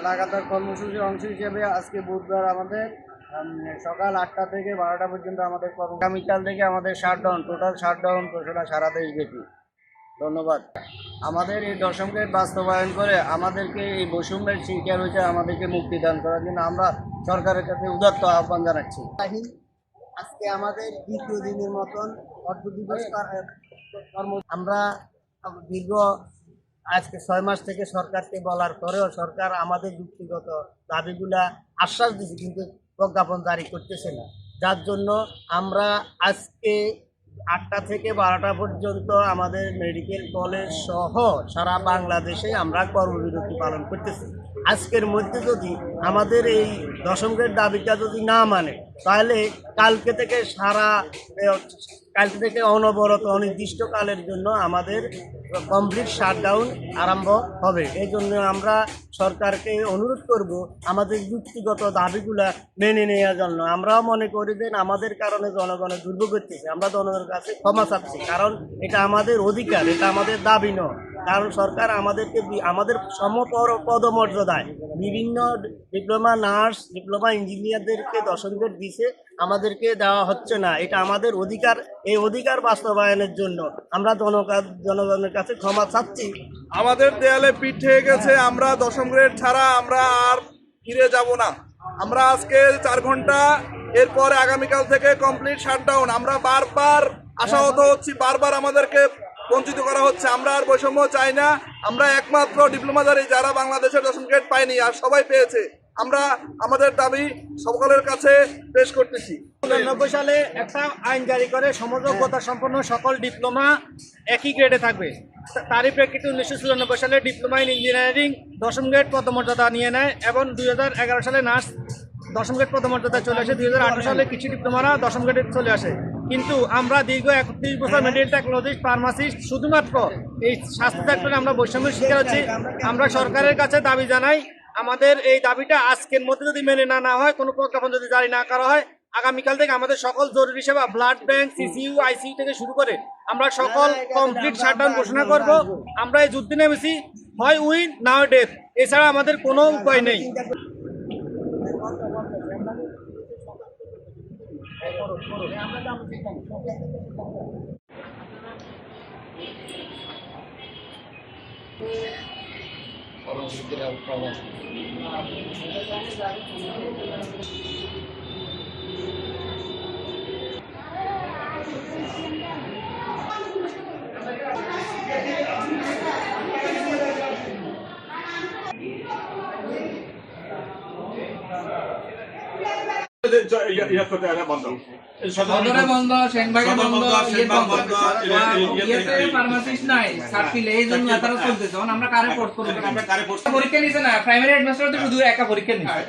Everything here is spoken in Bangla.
লাগাতার কর্মসূচির অংশ হিসেবে আজকে বুধবার আমাদের সকাল 8টা থেকে 12টা পর্যন্ত আমাদের আগামীকাল থেকে আমাদের শাটডাউন, টোটাল শাটডাউন ঘোষণা সারা দেশব্যাপী। ধন্যবাদ। আমাদের এই দশমকে বাস্তবায়ন করে আমাদেরকে এই বৈষম্যের শিকার হয়েছে আমাদেরকে মুক্তিদান করার জন্য আমরা সরকারের কাছে উদাত্ত আহ্বান জানাচ্ছি। আজকে আমাদের দ্বিতীয় দিনের মতন অর্ধদিবস আমরা দীর্ঘ আজকে 6 মাস থেকে সরকারকে বলার পরেও সরকার আমাদের যুক্তিগত দাবিগুলা আশ্বাস দিচ্ছে কিন্তু প্রজ্ঞাপন জারি করতেছে না, যার জন্য আমরা আজকে 8টা থেকে 12টা পর্যন্ত আমাদের মেডিকেল কলেজ সহ সারা বাংলাদেশে আমরা কর্মবিরতি পালন করতেছি। আজকের মধ্যে যদি আমাদের এই দশম গ্রেড দাবিটা যদি না মানে তাহলে কালকে থেকে অনবরত অনির্দিষ্টকালের জন্য আমাদের কমপ্লিট শাটডাউন আরম্ভ হবে। এই জন্য আমরা সরকারকে অনুরোধ করব আমাদের যুক্তিগত দাবিগুলা মেনে নেওয়ার জন্য। আমরাও মনে করি যে আমাদের কারণে জনগণের দুর্ভোগ হচ্ছে, আমরা জনগণের কাছে ক্ষমা চাচ্ছি, কারণ এটা আমাদের অধিকার, এটা আমাদের দাবি নয়। কারণ সরকার আমাদেরকে আমাদের পদমর্যাদায় বিভিন্ন ডিপ্লোমা নার্স, ডিপ্লোমা ইঞ্জিনিয়ারদেরকে দশম গ্রেড দিছে, আমাদেরকে দেওয়া হচ্ছে না। এটা আমাদের অধিকার, এই অধিকার বাস্তবায়নের জন্য আমরা জনগণের কাছে ক্ষমা চাচ্ছি। আমাদের দেয়ালে পিঠ হয়ে গেছে, আমরা দশম গ্রেড ছাড়া আমরা আর ফিরে যাব না। আমরা আজকে 4 ঘন্টা, এরপরে আগামীকাল থেকে কমপ্লিট শাটডাউন। আমরা বারবার আশাহত হচ্ছি, বারবার আমাদেরকে বঞ্চিত করা হচ্ছে। আমরা আর বৈষম্য চাই না। আমরা একমাত্র ডিপ্লোমাধারী যারা বাংলাদেশের দশম গ্রেড পায়নি, আর সবাই পেয়েছে। আমরা আমাদের দাবি সকলের কাছে পেশ করতেছি। 1999 সালে একটা আইন জারি করে সমযোগ্যতা সম্পন্ন সকল ডিপ্লোমা একই গ্রেডে থাকবে। তারই প্রেক্ষিতে 1994 সালে ডিপ্লোমা ইন ইঞ্জিনিয়ারিং দশম গ্রেড পদমর্যাদা নিয়ে নেয় এবং 2011 সালে নার্স দশম গ্রেড পদমর্যাদায় চলে আসে। 2018 সালে কিছু ডিপ্লোমারা দশম গ্রেডে চলে আসে। কিন্তু আমরা দীর্ঘ 31 বছর মেডিকেল টেকনোলজিস্ট, ফার্মাসিস্ট, শুধুমাত্র এই স্বাস্থ্য সেক্টরে আমরা বৈষম্যের শিকার হচ্ছি। আমরা সরকারের কাছে দাবি জানাই, আমাদের এই দাবিটা আজকের মধ্যে যদি মেনে না হয়, কোনো প্রজ্ঞাপন যদি জারি না করা হয়, আগামীকাল থেকে আমাদের সকল জরুরি সেবা, ব্লাড ব্যাংক, সিসিইউ, আইসিইউ থেকে শুরু করে আমরা সকল কমপ্লিট শাটডাউন ঘোষণা করব। আমরা এই যুদ্ধে নেমেছি, হয় উইন না হয় ডেথ, এছাড়া আমাদের কোনো উপায় নেই। পরীক্ষা নিছে না, প্রাইমারি অ্যাডমিনিস্ট্রেটর শুধু একা পরীক্ষা নিছে।